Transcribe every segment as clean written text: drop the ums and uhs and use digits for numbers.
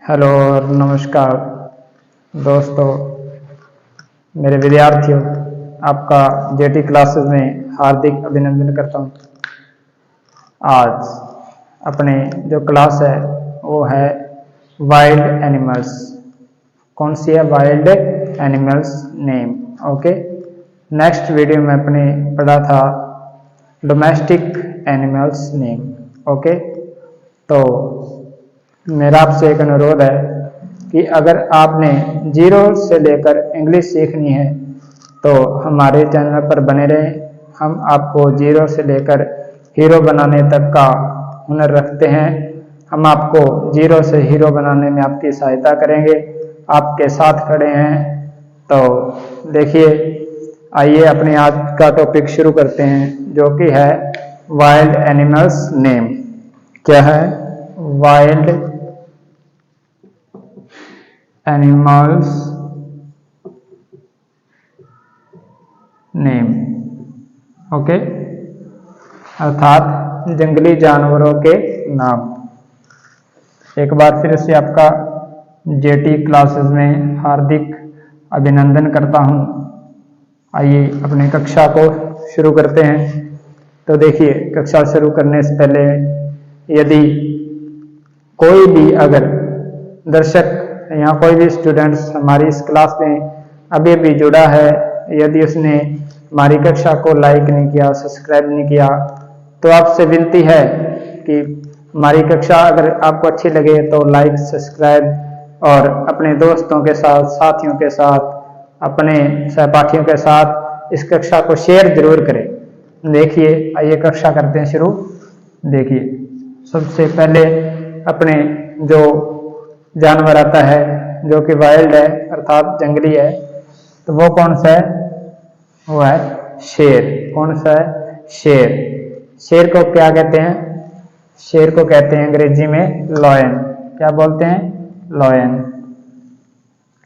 Hello और नमस्कार दोस्तों, मेरे विद्यार्थियों, आपका जेटी क्लासेस में हार्दिक अभिनंदन करता हूँ। आज अपने जो क्लास है वो है वाइल्ड एनिमल्स। कौन सी है? Wild animals name. Okay, next video में अपने पढ़ा था डोमेस्टिक एनिमल्स नेम। ओके, तो मेरा आपसे एक अनुरोध है कि अगर आपने जीरो से लेकर इंग्लिश सीखनी है तो हमारे चैनल पर बने रहें। हम आपको जीरो से लेकर हीरो बनाने तक का हुनर रखते हैं। हम आपको जीरो से हीरो बनाने में आपकी सहायता करेंगे, आपके साथ खड़े हैं। तो देखिए, आइए अपने आज का टॉपिक शुरू करते हैं, जो कि है वाइल्ड एनिमल्स नेम। क्या है? Wild animals name. ओके, अर्थात जंगली जानवरों के नाम। एक बार फिर से आपका जेटी क्लासेस में हार्दिक अभिनंदन करता हूं। आइए अपनी कक्षा को शुरू करते हैं। तो देखिए, कक्षा शुरू करने से पहले यदि कोई भी अगर दर्शक या कोई भी स्टूडेंट्स हमारी इस क्लास में अभी भी जुड़ा है, यदि उसने हमारी कक्षा को लाइक नहीं किया, सब्सक्राइब नहीं किया, तो आपसे विनती है कि हमारी कक्षा अगर आपको अच्छी लगे तो लाइक, सब्सक्राइब और अपने दोस्तों के साथ, साथियों के साथ, अपने सहपाठियों के साथ इस कक्षा को शेयर जरूर करें। देखिए, आइए कक्षा करते हैं शुरू। देखिए, सबसे पहले अपने जो जानवर आता है जो कि वाइल्ड है अर्थात जंगली है, तो वो कौन सा है? वो है शेर। कौन सा है? शेर। शेर को क्या कहते हैं? शेर को कहते हैं अंग्रेजी में लॉयन। क्या बोलते हैं? लॉयन।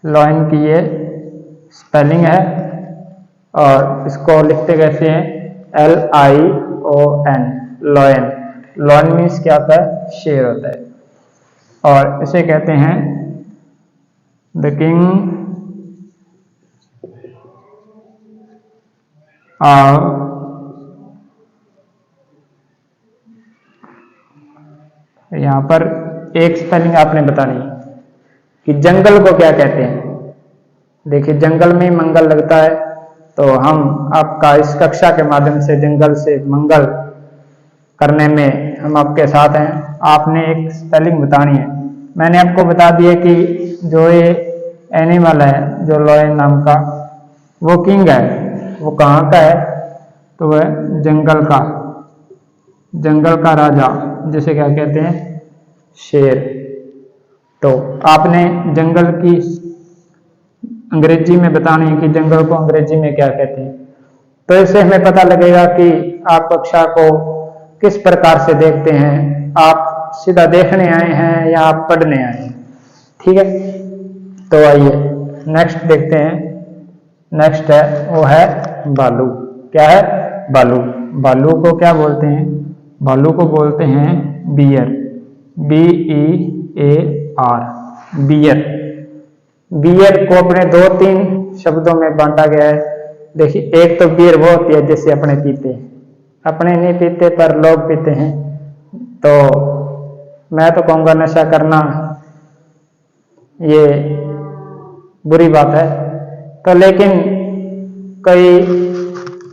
लॉयन की ये स्पेलिंग है और इसको लिखते कैसे हैं? LION, lion. लॉयन मीन्स क्या होता है? शेर होता है। और इसे कहते हैं द किंग ऑफ यहाँ पर एक स्पेलिंग आपने बतानी कि जंगल को क्या कहते हैं। देखिए, जंगल में मंगल लगता है, तो हम आपका इस कक्षा के माध्यम से जंगल से मंगल करने में हम आपके साथ हैं। आपने एक स्पेलिंग बतानी है। मैंने आपको बता दिया कि जो ये एनिमल है, जो लॉयन नाम का, वो किंग है। वो कहाँ का है? तो वह जंगल का, जंगल का राजा, जिसे क्या कहते हैं? शेर। तो आपने जंगल की अंग्रेजी में बतानी है कि जंगल को अंग्रेजी में क्या कहते हैं। तो इससे हमें पता लगेगा कि आप कक्षा को किस प्रकार से देखते हैं। आप सीधा देखने आए हैं या आप पढ़ने आए हैं? ठीक है, तो आइए नेक्स्ट देखते हैं। नेक्स्ट है, वो है भालू। क्या है? भालू। भालू को क्या बोलते हैं? भालू को बोलते हैं बियर। BEAR, beer. बियर को अपने दो तीन शब्दों में बांटा गया है। देखिए, एक तो बियर वो होती है जिसे अपने पीते हैं, अपने नहीं पीते पर लोग पीते हैं। तो मैं तो कहूँगा नशा करना ये बुरी बात है। तो लेकिन कई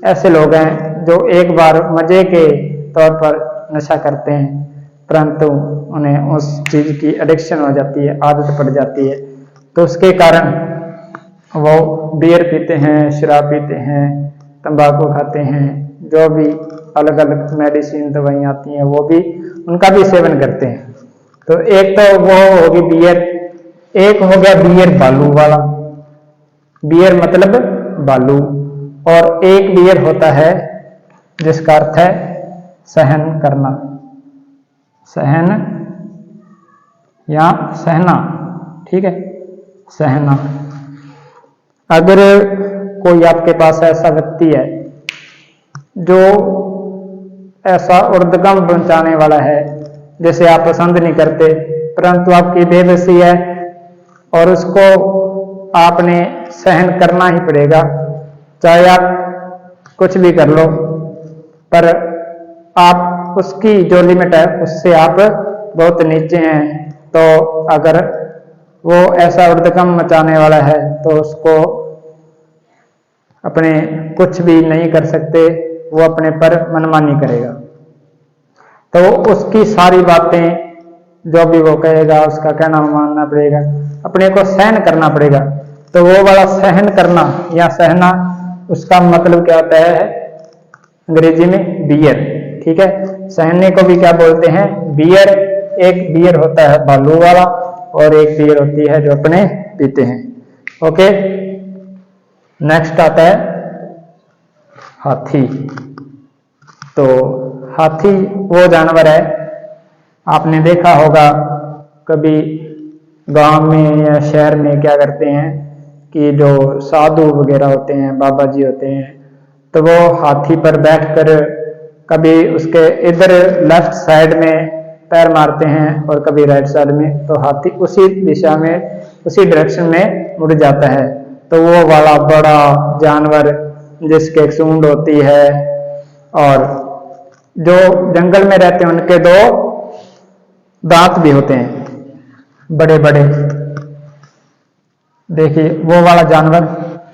ऐसे लोग हैं जो एक बार मजे के तौर पर नशा करते हैं, परंतु उन्हें उस चीज की एडिक्शन हो जाती है, आदत पड़ जाती है। तो उसके कारण वो बियर पीते हैं, शराब पीते हैं, तंबाकू खाते हैं, जो भी अलग अलग मेडिसिन दवाइयाँ आती हैं वो भी, उनका भी सेवन करते हैं। तो एक तो वो होगी बियर, एक हो गया बियर भालू वाला। बियर मतलब भालू। और एक बियर होता है जिसका अर्थ है सहन करना, सहन या सहना। ठीक है, सहना। अगर कोई आपके पास ऐसा व्यक्ति है जो ऐसा उर्दगम पहुंचाने वाला है जिसे आप पसंद नहीं करते, परंतु आपकी बेबसी है और उसको आपने सहन करना ही पड़ेगा, चाहे आप कुछ भी कर लो, पर आप उसकी जो लिमिट है उससे आप बहुत नीचे हैं। तो अगर वो ऐसा उद्गम मचाने वाला है तो उसको अपने कुछ भी नहीं कर सकते, वो अपने पर मनमानी करेगा। तो उसकी सारी बातें जो भी वो कहेगा उसका कहना मानना पड़ेगा, अपने को सहन करना पड़ेगा। तो वो वाला सहन करना या सहना, उसका मतलब क्या होता है अंग्रेजी में? बियर। ठीक है, सहने को भी क्या बोलते हैं? बियर। एक बियर होता है भालू वाला और एक बियर होती है जो अपने पीते हैं। ओके, नेक्स्ट आता है हाथी। तो हाथी वो जानवर है, आपने देखा होगा कभी गांव में या शहर में क्या करते हैं कि जो साधु वगैरह होते हैं, बाबा जी होते हैं, तो वो हाथी पर बैठकर कभी उसके इधर लेफ्ट साइड में पैर मारते हैं और कभी राइट साइड में, तो हाथी उसी दिशा में, उसी डायरेक्शन में मुड़ जाता है। तो वो वाला बड़ा जानवर जिसके एक सूंड होती है, और जो जंगल में रहते हैं उनके 2 दांत भी होते हैं बड़े बड़े। देखिए वो वाला जानवर,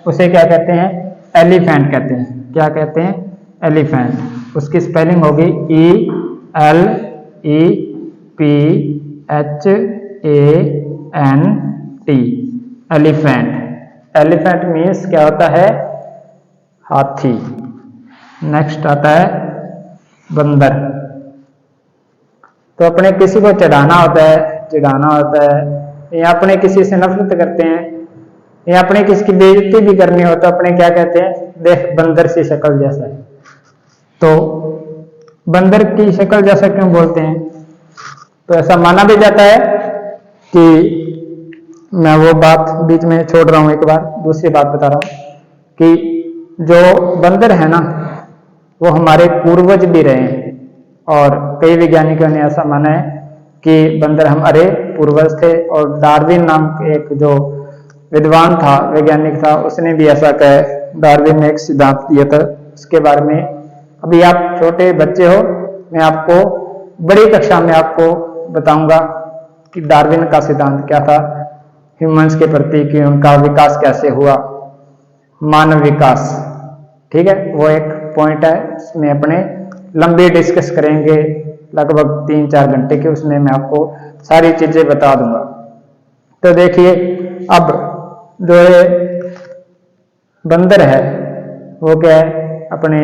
उसे क्या कहते हैं? एलिफेंट कहते हैं। क्या कहते हैं? एलिफेंट। उसकी स्पेलिंग होगी ELEPHANT, एलिफेंट। एलिफेंट मीन्स क्या होता है? हाथी। नेक्स्ट आता है बंदर। तो अपने किसी को चिढ़ाना होता है, या अपने किसी से नफरत करते हैं, या अपने किसी की बेइज्जती भी करनी हो, तो अपने क्या कहते हैं? देख बंदर सी शक्ल जैसा है। तो बंदर की शक्ल जैसा क्यों बोलते हैं? तो ऐसा माना भी जाता है कि, मैं वो बात बीच में छोड़ रहा हूं, एक बार दूसरी बात बता रहा हूं कि जो बंदर है ना, वो हमारे पूर्वज भी रहे हैं, और कई वैज्ञानिकों ने ऐसा माना है कि बंदर हमारे पूर्वज थे। और डार्विन नाम के एक जो विद्वान था, वैज्ञानिक था, उसने भी ऐसा कहा। डार्विन ने एक सिद्धांत दिया था उसके बारे में। अभी आप छोटे बच्चे हो, मैं आपको बड़ी कक्षा में आपको बताऊंगा कि डार्विन का सिद्धांत क्या था ह्यूमंस के प्रति, कि उनका विकास कैसे हुआ, मानव विकास। ठीक है, वो एक पॉइंट है, इसमें अपने लंबी डिस्कस करेंगे लगभग 3-4 घंटे के, उसमें मैं आपको सारी चीजें बता दूंगा। तो देखिए, अब जो ये बंदर है वो क्या है, अपने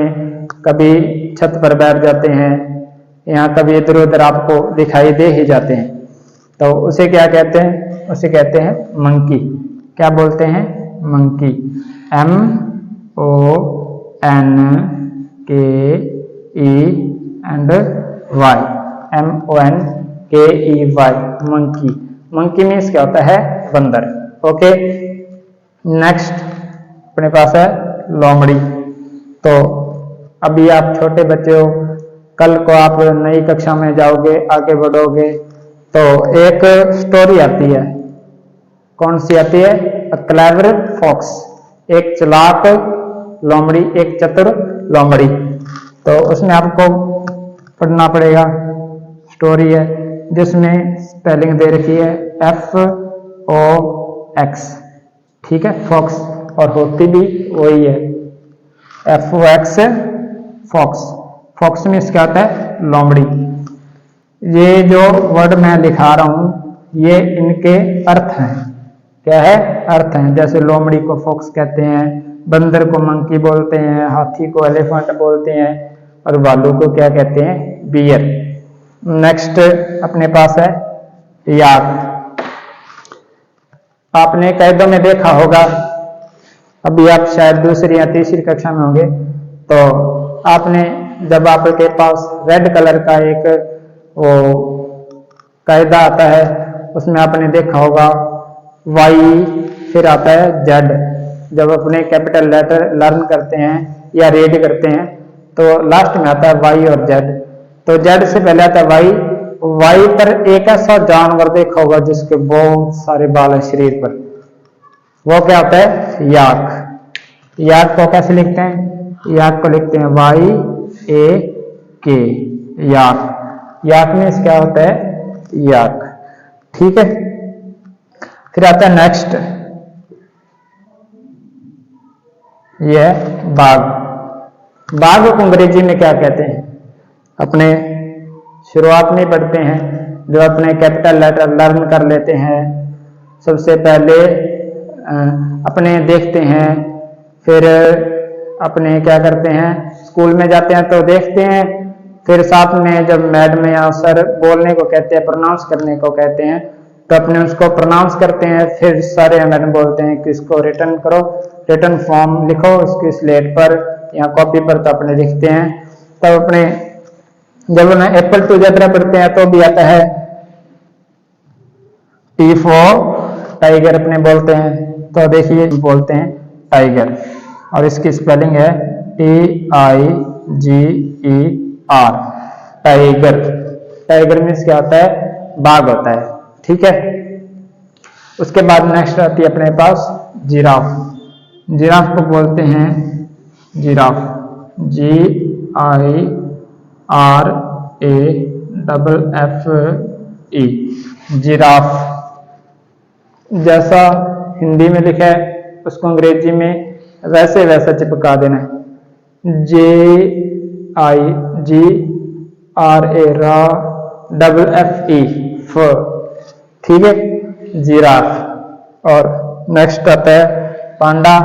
कभी छत पर बैठ जाते हैं, यहाँ कभी इधर उधर आपको दिखाई दे ही जाते हैं, तो उसे क्या कहते हैं? उसे कहते हैं मंकी। क्या बोलते हैं? Monkey. MONKEY, monkey. Monkey means क्या होता है? बंदर। ओके, नेक्स्ट अपने पास है लोमड़ी। तो अभी आप छोटे बच्चे हो, कल को आप नई कक्षा में जाओगे, आगे बढ़ोगे, तो एक स्टोरी आती है। कौन सी आती है? अ क्लेवर फॉक्स, एक चालाक लोमड़ी, एक चतुर लोमड़ी। तो उसमें आपको पढ़ना पड़ेगा। स्टोरी है जिसमें स्पेलिंग दे रखी है FOX। ठीक है, फॉक्स, और होती भी वही है FOX, फॉक्स। फॉक्स मीन्स क्या होता है? लोमड़ी। ये जो वर्ड मैं लिखा रहा हूं, ये इनके अर्थ हैं। क्या है? अर्थ हैं। जैसे लोमड़ी को फॉक्स कहते हैं, बंदर को मंकी बोलते हैं, हाथी को एलिफेंट बोलते हैं, और भालू को क्या कहते हैं? बियर। नेक्स्ट अपने पास है याक। आपने कैदों में देखा होगा, अभी आप शायद दूसरी या तीसरी कक्षा में होंगे, तो आपने जब आपके पास रेड कलर का एक वो कायदा आता है, उसमें आपने देखा होगा Y, फिर आता है Z। जब अपने कैपिटल लेटर लर्न करते हैं या रीड करते हैं, तो लास्ट में आता है Y और Z। तो Z से पहले आता है Y, वाई पर एक ऐसा जानवर देखा होगा जिसके बहुत सारे बाल है शरीर पर, वो क्या होता है? याक। याक को कैसे लिखते हैं? याक को लिखते हैं YAK, याक। याक मीन्स क्या होता है? याक। ठीक है, फिर आता है नेक्स्ट, यह है बाघ। बाघ को अंग्रेजी में क्या कहते हैं? अपने शुरुआत में पढ़ते हैं, जो अपने कैपिटल लेटर लर्न कर लेते हैं, सबसे पहले अपने देखते हैं, फिर अपने क्या करते हैं, स्कूल में जाते हैं तो देखते हैं, फिर साथ में जब मैडम या सर बोलने को कहते हैं, प्रोनाउंस करने को कहते हैं, तो अपने उसको प्रोनाउंस करते हैं, फिर सारे मैडम बोलते हैं कि इसको रिटर्न करो, रिटर्न फॉर्म लिखो इसकी स्लेट पर या कॉपी पर, तो अपने लिखते हैं। तब अपने जब उन्हें एप्पल टू जेब्रा पढ़ते हैं तो भी आता है T फॉर टाइगर अपने बोलते हैं, तो देखिए बोलते हैं टाइगर, और इसकी स्पेलिंग है TIGER, टाइगर। टाइगर मीन्स क्या होता है? बाघ होता है। ठीक है, उसके बाद नेक्स्ट आती है अपने पास जिराफ। जिराफ को बोलते हैं जिराफ, GIRAFFE, जिराफ। जैसा हिंदी में लिखा है उसको अंग्रेजी में वैसे वैसा चिपका देना है, JIGRAFFE, ठीक है, जिराफ। और नेक्स्ट आता है पांडा।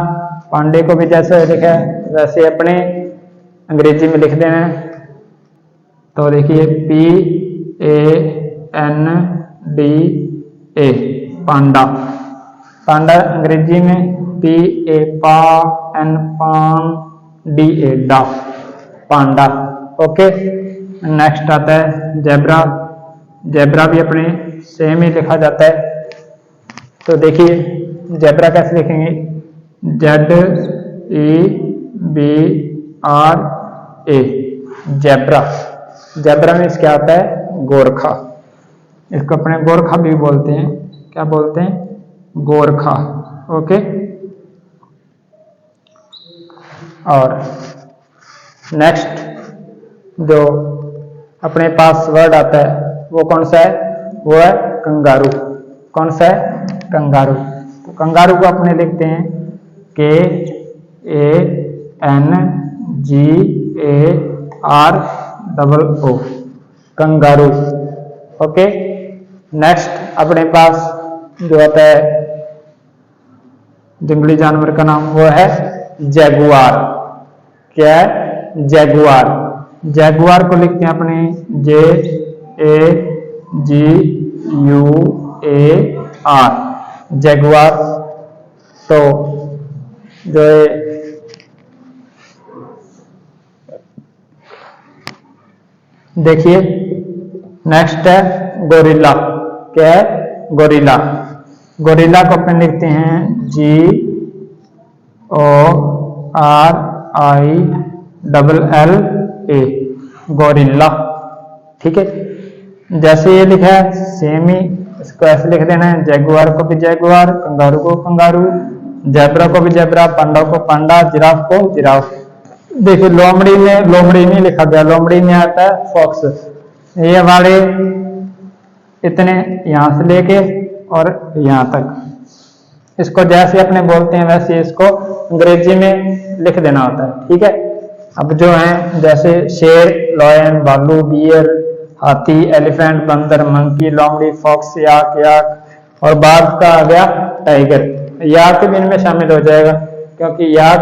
पांडे को भी जैसे लिखा है वैसे अपने अंग्रेजी में लिख देना है, तो देखिए PANDA, पांडा। पांडा अंग्रेजी में PANDA, पांडा। ओके, नेक्स्ट आता है जेब्रा। जेब्रा भी अपने सेम ही लिखा जाता है, तो देखिए जेब्रा कैसे लिखेंगे? ZEBRA, zebra. जेब्रा मीन्स क्या होता है? गोरखा। इसको अपने गोरखा भी बोलते हैं, क्या बोलते हैं? गोरखा। ओके, और नेक्स्ट जो अपने पास वर्ड आता है वो कौन सा है? वो है कंगारू। कौन सा है? कंगारू। तो कंगारू को अपने लिखते हैं KANGAROO, कंगारू। ओके, नेक्स्ट अपने पास जो आता है जंगली जानवर का नाम, वो है जैगुआर। क्या है? जैगुआर। जैगुआर को लिखते हैं अपने JAGUAR, जैगुआर। तो जो देखिए नेक्स्ट है गोरिल्ला। क्या है? गोरिल्ला। गोरिल्ला को अपन लिखते हैं GORILLA, गोरिल्ला। ठीक है, जैसे ये लिखा है सेम ही इसको ऐसे लिख देना है। जैगुआर को भी जैगुआर, कंगारू को कंगारू, जेब्रा को भी जेब्रा, पांडा को पांडा, जिराफ को जिराफ। देखिए लोमड़ी में लोमड़ी नहीं लिखा गया, लोमड़ी में आता है फॉक्स। ये हमारे इतने यहां से लेके और यहां तक, इसको जैसे अपने बोलते हैं वैसे इसको अंग्रेजी में लिख देना होता है। ठीक है, अब जो है जैसे शेर, लॉयन, भालू, बियर, हाथी, एलिफेंट, बंदर, मंकी, लोमड़ी, फॉक्स, याक, याक, और बाघ का आ गया टाइगर। याक भी इनमें शामिल हो जाएगा, क्योंकि याक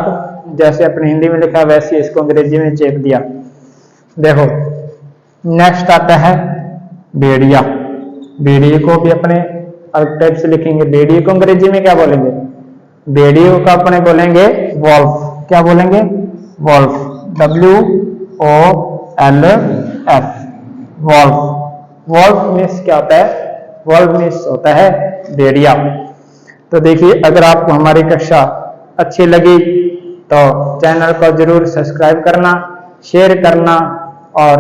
जैसे अपने हिंदी में लिखा वैसे इसको अंग्रेजी में चेप दिया। देखो नेक्स्ट आता है भेड़िया। भेड़िए को भी अपने अलग टाइप से लिखेंगे। भेड़िए को अंग्रेजी में क्या बोलेंगे? भेड़िए को अपने बोलेंगे वॉल्फ। क्या बोलेंगे? Wolf, WOLF, wolf. Wolf means क्या होता है? वॉल्फ मीन्स होता है भेड़िया। तो देखिए अगर आपको हमारी कक्षा अच्छी लगी तो चैनल को जरूर सब्सक्राइब करना, शेयर करना, और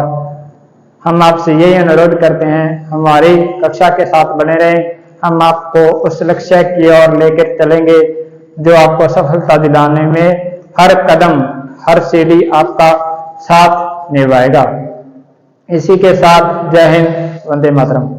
हम आपसे यही अनुरोध करते हैं, हमारी कक्षा के साथ बने रहें। हम आपको उस लक्ष्य की ओर लेकर चलेंगे जो आपको सफलता दिलाने में हर कदम, हर सीढ़ी आपका साथ निभाएगा। इसी के साथ जय हिंद, वंदे मातरम।